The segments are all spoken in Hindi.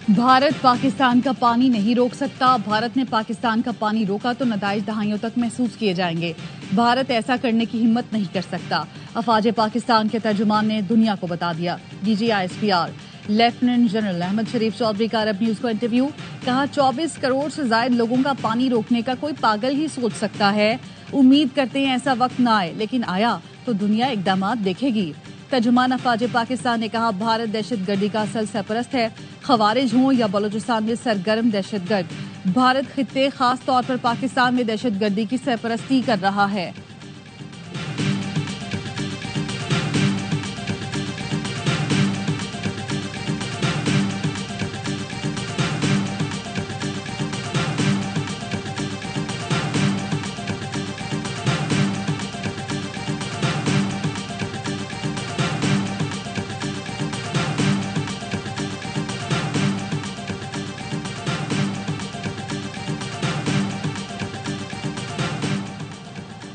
भारत पाकिस्तान का पानी नहीं रोक सकता। भारत ने पाकिस्तान का पानी रोका तो नताइज दहाइयों तक महसूस किए जाएंगे। भारत ऐसा करने की हिम्मत नहीं कर सकता। अफवाज पाकिस्तान के तर्जुमान ने दुनिया को बता दिया। DGISPR लेफ्टिनेंट जनरल अहमद शरीफ चौधरी का अरब न्यूज को इंटरव्यू। कहा 24 करोड़ से ज्यादा लोगों का पानी रोकने का कोई पागल ही सोच सकता है। उम्मीद करते हैं ऐसा वक्त न आए, लेकिन आया तो दुनिया इकदाम देखेगी। तर्जुमान अफवाज पाकिस्तान ने कहा भारत दहशतगर्दी का असल सरपरस्त है। खवारिज हों या बलोचिस्तान में सरगर्म दहशतगर्द, भारत खित्ते खास तौर पर पाकिस्तान में दहशतगर्दी की सरपरस्ती कर रहा है।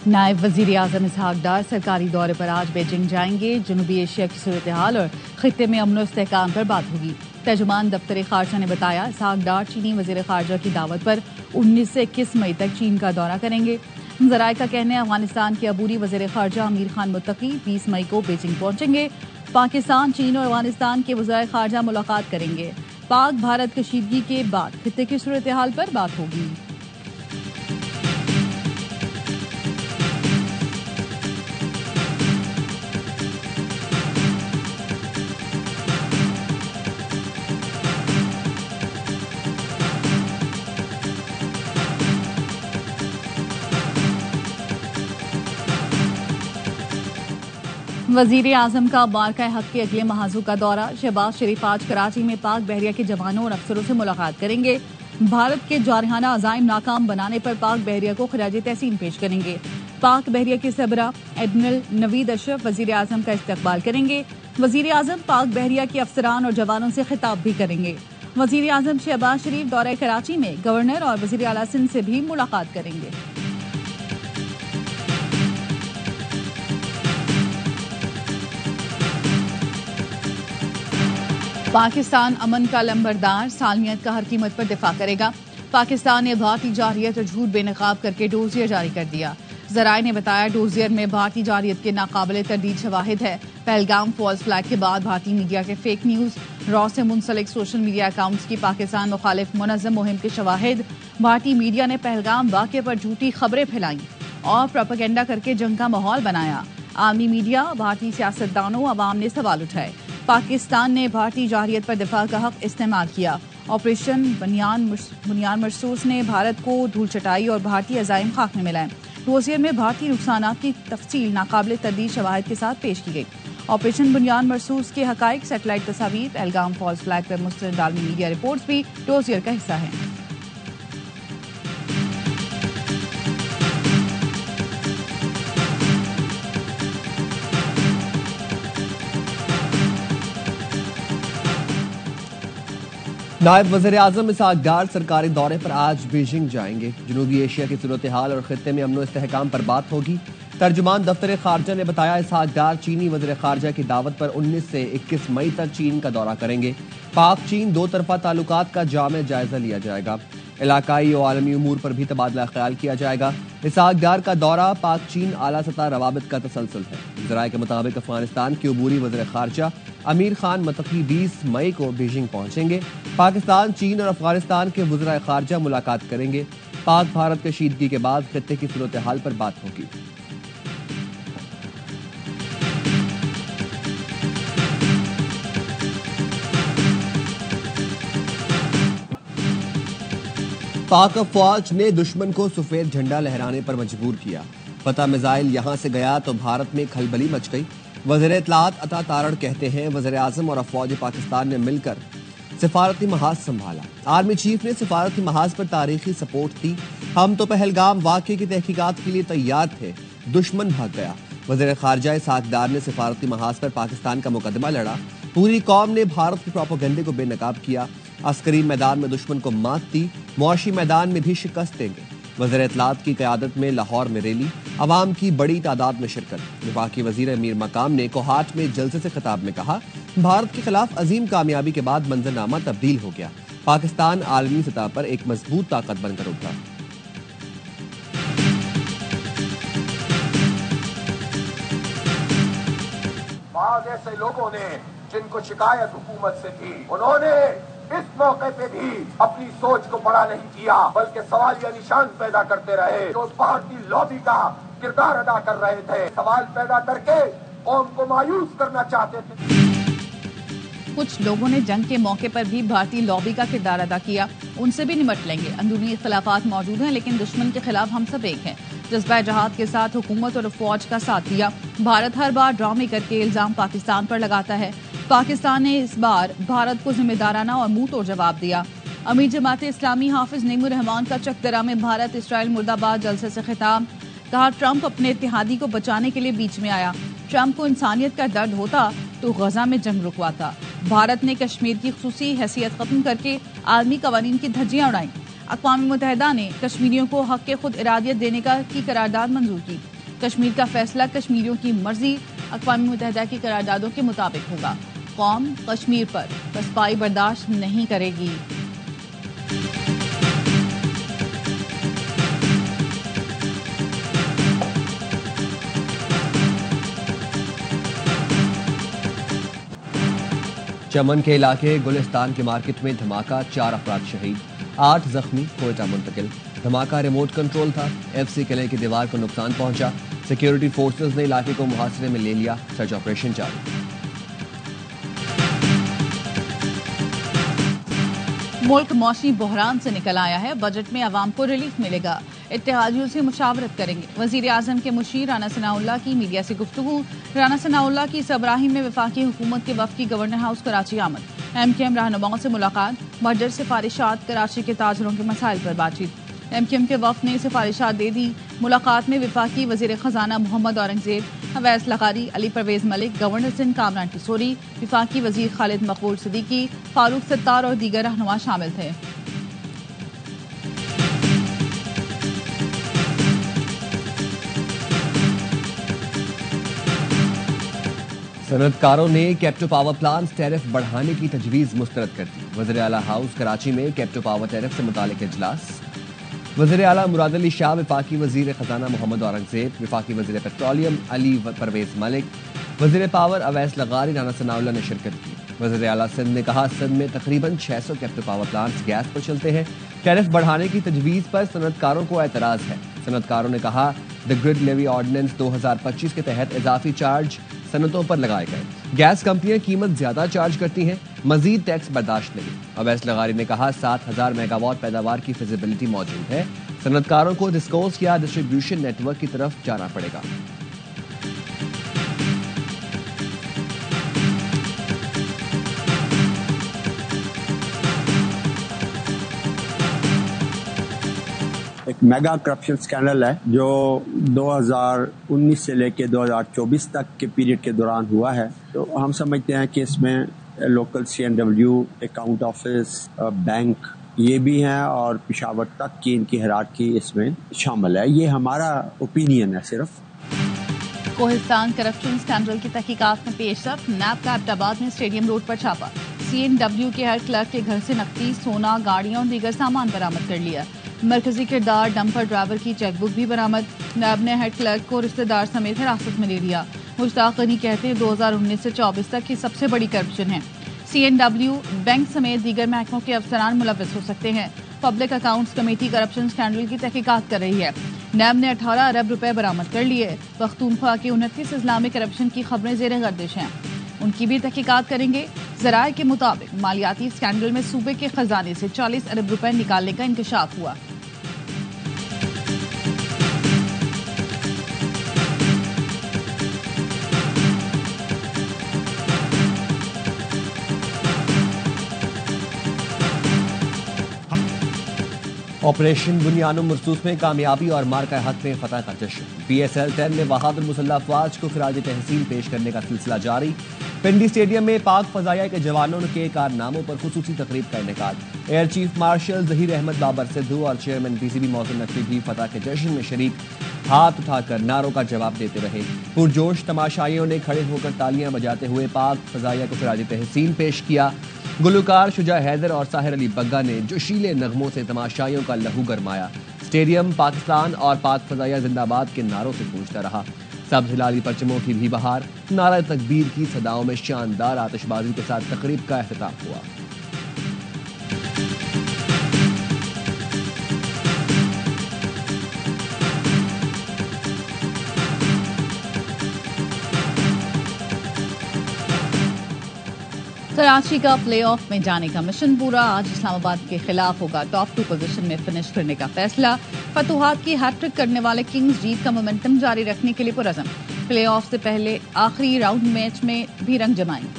नायब वजीर आजम इसहाक डार सरकारी दौरे पर आज बीजिंग जाएंगे। जनूबी एशिया की सूरत हाल और खित्ते में अमन और इस्तेहकाम पर बात होगी। तर्जुमान दफ्तर खारजा ने बताया इसहाक डार चीनी वजीर खारजा की दावत पर 19 से 21 मई तक चीन का दौरा करेंगे। जराये का कहना है अफगानिस्तान के अबूरी वजीर खारजा अमीर खान मुत्तकी 20 मई को बीजिंग पहुंचेंगे। पाकिस्तान, चीन और अफगानिस्तान के वज़ीर खारजा मुलाकात करेंगे। पाक भारत कशीदगी के बाद खित्ते की सूरत हाल पर बात होगी। वजीर आजम का बारका हक के अगले महाजू का दौरा। शहबाज शरीफ आज कराची में पाक बहरिया के जवानों और अफसरों से मुलाकात करेंगे। भारत के जारहाना अज़ाइम नाकाम बनाने पर पाक बहरिया को खराज तहसीन पेश करेंगे। पाक बहरिया के सरबरा एडमिरल नवीद अशरफ वजीर आजम का इस्तकबाल करेंगे। वजीर आजम पाक बहरिया के अफसरान और जवानों से खिताब भी करेंगे। वजीर आजम शहबाज शरीफ दौरा कराची में गवर्नर और वजीर आला सिंध से भी मुलाकात करेंगे। पाकिस्तान अमन का लंबरदार, सालमियत का हर कीमत पर दिफा करेगा। पाकिस्तान ने भारतीय जारियत और झूठ बेनकाब करके डोजियर जारी कर दिया। जराये ने बताया डोजियर में भारतीय जारियत के नाकाबिले तरदीद शवाहिद है। पहलगाम फॉल्स फ्लैग के बाद भारतीय मीडिया के फेक न्यूज, रॉ से मुंसलिक सोशल मीडिया अकाउंट्स की पाकिस्तान मुखालिफ मुनज़्ज़म मुहिम के शवाहिद। भारतीय मीडिया ने पहलगाम वाक़े पर झूठी खबरें फैलाई और प्रोपेगेंडा करके जंग का माहौल बनाया। आर्मी मीडिया, भारतीय सियासतदानों, अवाम ने सवाल उठाए। पाकिस्तान ने भारतीय जारियत पर दिफा का हक इस्तेमाल किया। ऑपरेशन बुनियान मरसूस ने भारत को धूल चटाई और भारतीय अज़ाइम खाक में मिलाए। डोजियर में भारतीय नुकसानात की तफसील नाकाबिले तरदीद शवाहिद के साथ पेश की गई। ऑपरेशन बुनियान मरसूस के हकाइक, सैटेलाइट तस्वीर, पहलगाम फॉल्स फ्लैग पर मुस्तरद आलमी मीडिया रिपोर्ट्स भी डोजियर का हिस्सा है। नायब वज़ीर आज़म इसहाक डार सरकारी दौरे पर आज बीजिंग जाएंगे। जनूबी एशिया की सूरत हाल और खित्ते में अमन इस्तेहकाम पर बात होगी। तर्जुमान दफ्तर खारजा ने बताया इसहाक डार चीनी वज़ीर खारजा की दावत पर 19 से 21 मई तक चीन का दौरा करेंगे। पाक चीन दो तरफा ताल्लुकात का जामे जायजा लिया जाएगा। इलाकाई और आलमी उमूर पर भी तबादला ख्याल किया जाएगा। इसहाक डार का दौरा पाक चीन आला सतह रवाबित का तसलसल है। ज़राए के मुताबिक अफगानिस्तान के अबूरी वज़ीर खारजा अमीर खान मुत्तकी 20 मई को बीजिंग पहुंचेंगे। पाकिस्तान, चीन और अफगानिस्तान के वज़ीर खारजा मुलाकात करेंगे। पाक भारत कशीदगी के बाद खित्ते की सूरत हाल पर बात होगी। पाक अफवाज ने दुश्मन को सफेद झंडा लहराने पर मजबूर किया। पता मिसाइल यहां से गया तो भारत में खलबली मच गई। वज़ीर इत्तलात अता तारड़ कहते हैं वज़ीर आज़म और अफवाज पाकिस्तान ने मिलकर सिफारती महाज संभाला। आर्मी चीफ ने सिफारती महाज पर तारीखी सपोर्ट दी। हम तो पहलगाम वाक़े की तहकीकात के लिए तैयार थे, दुश्मन भाग गया। वज़ीर खारजा इसहाक डार ने सिफारती महाज पर पाकिस्तान का मुकदमा लड़ा। पूरी कौम ने भारत के प्रोपेगेंडे को बेनकाब किया। अस्करी मैदान में दुश्मन को मात दी, मुआशी मैदान में भी शिकस्त देंगे। वज़ीर इत्तलात की क़यादत में लाहौर में रैली, अवाम की बड़ी तादाद में शिरकत। वफाकी वज़ीर अमीर मकाम ने कोहाट में जलसे से खिताब में कहा, भारत के खिलाफ अजीम कामयाबी के बाद मंजरनामा तब्दील हो गया। पाकिस्तान आलमी सतह पर एक मजबूत ताकत बनकर उभरा। बाद ऐसे लोगों ने जिनको शिकायत हुकूमत से थी, उन्होंने इस मौके पे भी अपनी सोच को बड़ा नहीं किया, बल्कि सवालिया निशान पैदा करते रहे। जो भारतीय लॉबी का किरदार अदा कर रहे थे, सवाल पैदा करके कौम को मायूस करना चाहते थे। कुछ लोगों ने जंग के मौके पर भी भारतीय लॉबी का किरदार अदा किया, उनसे भी निमट लेंगे। अंदरूनी इख्तलाफात मौजूद हैं, लेकिन दुश्मन के खिलाफ हम सब एक हैं। जज्बा जहाद के साथ हुकूमत और फौज का साथ दिया। भारत हर बार ड्रामे करके इल्जाम पाकिस्तान पर लगाता है। पाकिस्तान ने इस बार भारत को जिम्मेदाराना और मुंह तोड़ जवाब दिया। अमीर जमात इस्लामी हाफिज नईमुर रहमान का चकदरा में भारत इसराइल मुर्दाबाद जलसे से खिताब। कहा, ट्रंप अपने इत्तेहादी को बचाने के लिए बीच में आया। ट्रंप को इंसानियत का दर्द होता तो गजा में जंग रुकवाता। भारत ने कश्मीर की खुसूसी हैसियत खत्म करके आलमी कवानीन की धज्जियां उड़ाई। अक़वाम मुत्तहिदा ने कश्मीरियों को हक के खुद इरादियत देने की करारदाद मंजूर की। कश्मीर का फैसला कश्मीरियों की मर्जी अक़वाम मुत्तहिदा की करारदादों के मुताबिक होगा। कौम कश्मीर पर पसपाई बर्दाश्त नहीं करेगी। चमन के इलाके गुलिस्तान के मार्केट में धमाका, 4 अफराद शहीद, 8 जख्मी, कोयटा मुंतकिल। धमाका रिमोट कंट्रोल था। FC किले की दीवार को नुकसान पहुंचा। सिक्योरिटी फोर्सेस ने इलाके को मुहासरे में ले लिया। सर्च ऑपरेशन जारी। मुल्क मौसमी बहरान से निकल आया है। बजट में आवाम को रिलीफ मिलेगा। इत्तेहादियों से मुशावरत करेंगे। वजीर आजम के मुशीर राना सनाउल्लाह की मीडिया से गुफ्तगू। राना सनाउल्लाह की सरबराही में वफाकी हुकूमत के वफ़द की गवर्नर हाउस कराची आमद। MKM रहनुमाओं से मुलाकात। बजट सिफारिशात, कराची के ताजरों के मसाइल पर बातचीत। MKM के वफ़द ने सिफारिशात दे दी। मुलाकात में वफाकी वजीर खजाना मोहम्मद औरंगजेब, अवैस लगारी, अली परवेज मलिक, गवर्नर सिंध कामरान टिसोरी, वफाकी वजीर खालिद मकबूल सिद्दीकी, फारूक सत्तार और दीगर रहनुमा शामिल थे। सनतकारों ने कैप्टो पावर प्लांट टैरिफ बढ़ाने की तजवीज़ मुस्तरद कर दी। वज़ीर आला हाउस कराची में कैप्टो पावर टैरिफ से मुतालिक इजलास। वज़ीर आला मुराद अली शाह, वफाकी वज़ीर खजाना मोहम्मद औरंगजेब, वफाकी वज़ीर पेट्रोलियम अली परवेज मलिक, वज़ीर पावर अवैस लगारी, राना सनाउल्लाह ने शिरकत की। वज़ीर आला सिंध ने कहा, सिंध में तकरीबन 600 कैप्टो पावर प्लांट्स गैस पर चलते हैं। टैरिफ बढ़ाने की तजवीज़ पर सनतकारों को एतराज़ है। सनतकारों ने कहा, द ग्रिड लेवी ऑर्डिनेंस 2025 के तहत इजाफी चार्ज सनतों पर लगाए गए। गैस कंपनियां कीमत ज्यादा चार्ज करती हैं, मजीद टैक्स बर्दाश्त नहीं। अवैस लगारी ने कहा, 7000 मेगावाट पैदावार की फिजिबिलिटी मौजूद है। सनतकारों को डिस्कोस या डिस्ट्रीब्यूशन नेटवर्क की तरफ जाना पड़ेगा। एक मेगा करप्शन स्कैंडल है जो 2019 से लेके 2024 तक के पीरियड के दौरान हुआ है। तो हम समझते हैं कि इसमें local CNW, account office, bank ये भी हैं और पेशावर तक की इनकी हिरारकी इसमें शामिल है। ये हमारा ओपिनियन है सिर्फ। कोहिस्तान करप्शन स्कैंडल की तहकीकात में पेशरफ। नैब का अब्टाबाद में स्टेडियम रोड पर छापा। CNW के हेड क्लर्क के घर से नकदी, सोना, गाड़ियां और दीगर सामान बरामद कर लिया। मरकजी किरदार डंपर ड्राइवर की चेकबुक भी बरामद। नैब ने हेड क्लर्क को रिश्तेदार समेत हिरासत में ले लिया। मुश्ताक गनी कहते हैं 2019 से 24 तक की सबसे बड़ी करप्शन है। CNW, बैंक समेत दीगर महकमों के अफसरान मुलव्वस हो सकते हैं। Public accounts committee corruption scandal की तहकीकात कर रही है। नैब ने 18 अरब रुपए बरामद कर लिए। पख्तूनख्वा के 29 अजला में करप्शन की खबरें जेर गर्दिश हैं, उनकी भी तहकीकात करेंगे। जराये के मुताबिक मालियाती स्कैंडल में सूबे के खजाने से 40 अरब रुपए निकालने का इंकशाफ हुआ। ऑपरेशन बुनियानुम मरसूस में कामयाबी और मार्का हक में फतह का जश्न। PSL 10 में बहादुर मुसल्लह अफवाज को खिराज तहसीन पेश करने का सिलसिला जारी। पिंडी स्टेडियम में पाक फजाइया के जवानों के कारनामों पर खुसूसी तकरीब का इनेकाद। Air chief marshal Zaheer Ahmed Babar Sidhu और चेयरमैन पीसीबी मोहसिन नकवी भी फतह के जश्न में शरीक हाथ उठाकर नारों का जवाब देते रहे। पुरजोश तमाशाइयों ने खड़े होकर तालियां बजाते हुए पाक फजाइया को खिराज तहसीन पेश किया। गुलकार शुजा हैदर और साहिर अली बग्गा ने जोशीले नगमों से तमाशाइयों का लहू गरमाया। स्टेडियम पाकिस्तान और पाक फजाइया जिंदाबाद के नारों से गूंजता रहा। सब्ज हिलाली परचमों की भी बहार, नारा तकबीर की सदाओं में शानदार आतिशबाजी के साथ तकरीब का अख्तिताम हुआ। कराची का प्लेऑफ में जाने का मिशन पूरा। आज इस्लामाबाद के खिलाफ होगा टॉप 2 पोजीशन में फिनिश करने का फैसला। फतुहात की हैट्रिक करने वाले किंग्स जीत का मोमेंटम जारी रखने के लिए पुरज़म। प्लेऑफ से पहले आखिरी राउंड मैच में भी रंग जमाएंगे।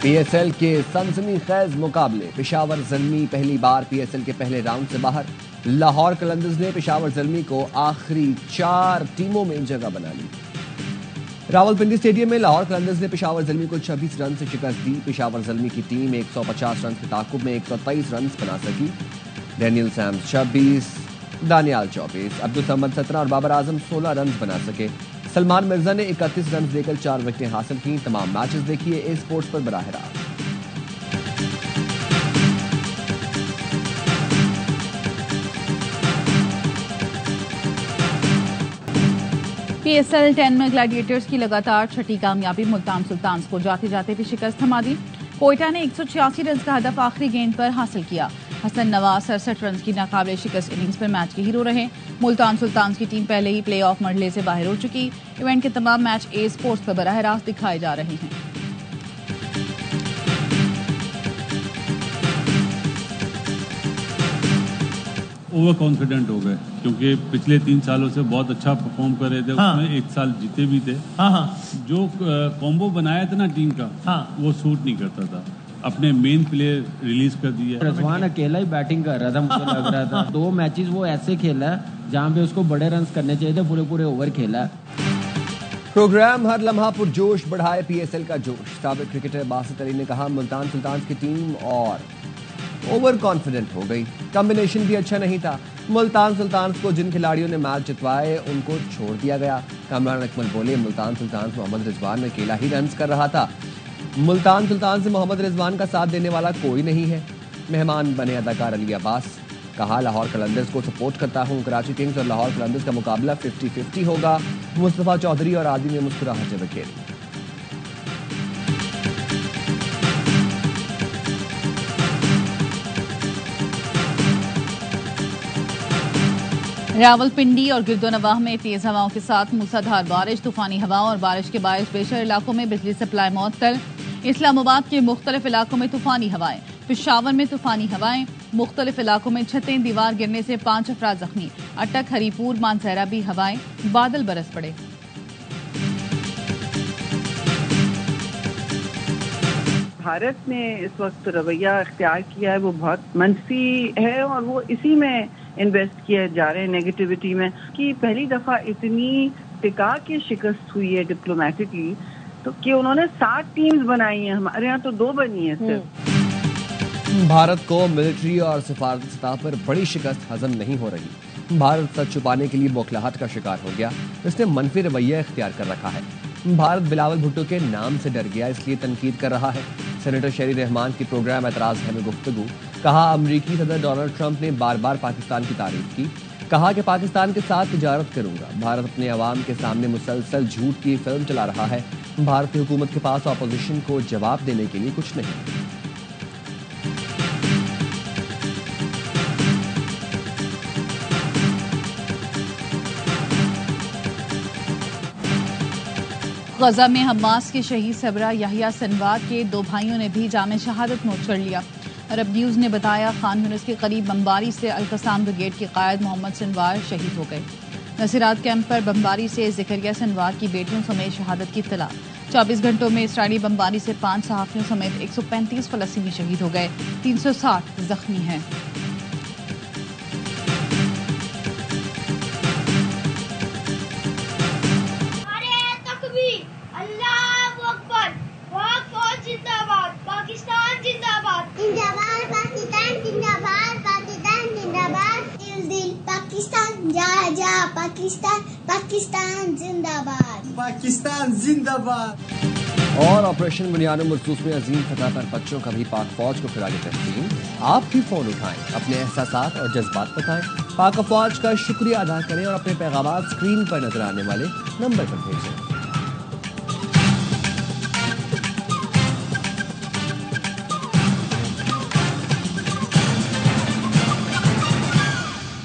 पीएसएल के सनसनीखेज मुकाबले, पेशावर ज़ल्मी पहली बार पीएसएल के पहले राउंड से बाहर। लाहौर कलंदर्स ने पेशावर ज़ल्मी को आखिरी 4 टीमों में जगह बना ली। रावलपिंडी स्टेडियम में लाहौर कलंदर्स ने पेशावर ज़ल्मी को 26 रन से शिकस्त दी। पेशावर ज़ल्मी की टीम 150 रन के ताकुब में 123 रन बना सकी। डैनियल सैम्स 26, दानियाल 24, अब्दुल समद 17 और बाबर आजम 16 रन बना सके। सलमान मिर्जा ने 31 रन देकर 4 विकेटें हासिल की। तमाम मैचेस देखिए ए स्पोर्ट्स पर बराह रास्त। पीएसएल 10 में ग्लैडिएटर्स की लगातार छठी कामयाबी। मुल्तान सुल्तान्स को जाते जाते भी शिकस्त थमा दी। कोयटा ने 186 रन का हदफ आखिरी गेंद पर हासिल किया। हसन नवाज 67 रन की नाकाबिले शिकस्त इनिंग्स पर मैच के हीरो रहे। मुल्तान सुल्तान्स की टीम पहले ही प्ले ऑफ मरहले से बाहर हो चुकी। इवेंट के तमाम मैच ए स्पोर्ट्स पर बराह रास्त दिखाए जा रहे हैं। ओवर कॉन्फिडेंट हो गए क्योंकि पिछले 3 सालों से बहुत अच्छा परफॉर्म कर रहे थे। उसमें 1 साल जीते भी थे। जो कॉम्बो बनाया था ना टीम का, वो सूट नहीं करता था। अपने मेन प्लेयर रिलीज कर दिया। रिजवान अकेला ही बैटिंग कर रहा था, मुझे लग रहा था 2 मैचेस वो ऐसे खेला है जहां पे उसको बड़े रन करने चाहिए थे, पूरे ओवर खेला है। प्रोग्राम हर लम्हा पुरजोश बढ़ाए पीएसएल का जोश। साबिक क्रिकेटर बासित अली ने कहा, मुल्तान सुल्तान्स की टीम और ओवर कॉन्फिडेंट हो गई। कॉम्बिनेशन भी अच्छा नहीं था। मुल्तान सुल्तान्स को जिन खिलाड़ियों ने मैच जितवाए उनको छोड़ दिया गया। कामरान अकमल बोले, मुल्तान सुल्तान्स मोहम्मद रिजवान में अकेला ही रन कर रहा था। मुल्तान सुल्तान से मोहम्मद रिजवान का साथ देने वाला कोई नहीं है। मेहमान बने अदाकार अली अब्बास। कहा, लाहौर कलंदर्स को सपोर्ट करता हूं। कराची किंग्स और लाहौर कलंदर्स का मुकाबला 50-50 होगा। मुस्तफा चौधरी और आदि ने मुस्कुराहटें बिखेरी। रावलपिंडी और गिरदोनवाह में तेज हवाओं के साथ मूसलाधार बारिश। तूफानी हवाओं और बारिश के बायस बेशर इलाकों में बिजली सप्लाई मुअत्तल। इस्लामाबाद के मुख्तलिफ इलाकों में तूफानी हवाएं। पेशावर में तूफानी हवाएं। मुख्तलिफ इलाकों में छतें दीवार गिरने से 5 अफराद जख्मी। अटक, हरीपुर, मानसहरा भी हवाएं। बादल बरस पड़े। भारत ने इस वक्त रवैया इख्तियार किया है वो बहुत मंफी है और वो इसी में इन्वेस्ट किए जा रहे हैं, नेगेटिविटी में। कि पहली दफा इतनी टिका के शिकस्त हुई है डिप्लोमेटिकली, तो कि उन्होंने 7 टीम्स बनाई हैं। हमारे यहाँ तो 2 बनी है सिर्फ। भारत को मिलिट्री और सिफारती सतह पर बड़ी शिकस्त हजम नहीं हो रही। भारत सच छुपाने के लिए बौखलाहट का शिकार हो गया। इसने मनफी रवैया इख्तियार कर रखा है। भारत बिलावल भुट्टो के नाम से डर गया, इसलिए तनकीद कर रहा है। सेनेटर शहरी रहमान की प्रोग्राम एतराज है में गुफ्तगू। कहा, अमरीकी सदर डोनाल्ड ट्रंप ने बार बार पाकिस्तान की तारीफ की। कहा कि पाकिस्तान के साथ तिजारत करूंगा। भारत अपने अवाम के सामने मुसलसल झूठ की फिल्म चला रहा है। भारतीय हुकूमत के पास अपोजिशन को जवाब देने के लिए कुछ नहीं। गजा में हमास के शहीद सबरा याहिया सिनवार के 2 भाइयों ने भी जामे शहादत नोट कर लिया। अरब न्यूज़ ने बताया, खान यूनिस के करीब बमबारी से अल-कसाम ब्रिगेड के कायद मोहम्मद सिनवार शहीद हो गए। नसीरात कैंप पर बमबारी से ज़करिया सिनवार की बेटियों समेत शहादत की इत्तला। 24 घंटों में इसराइली बमबारी से 5 सहाफ़ियों समेत 135 फ़लस्तीनी शहीद हो गए। 360 जख्मी हैं। पाकिस्तान पाकिस्तान जिंदाबाद पाकिस्तान जिंदाबाद। और ऑपरेशन बुनियाद मखसूस में अजीम फतह पर बच्चों का भी पाक फौज को खिलाड़ी तस्लीम। आप भी फोन उठाएं, अपने एहसासात और जज्बात बताएं, पाक फौज का शुक्रिया अदा करें और अपने पैगाम स्क्रीन पर नजर आने वाले नंबर पर भेजें।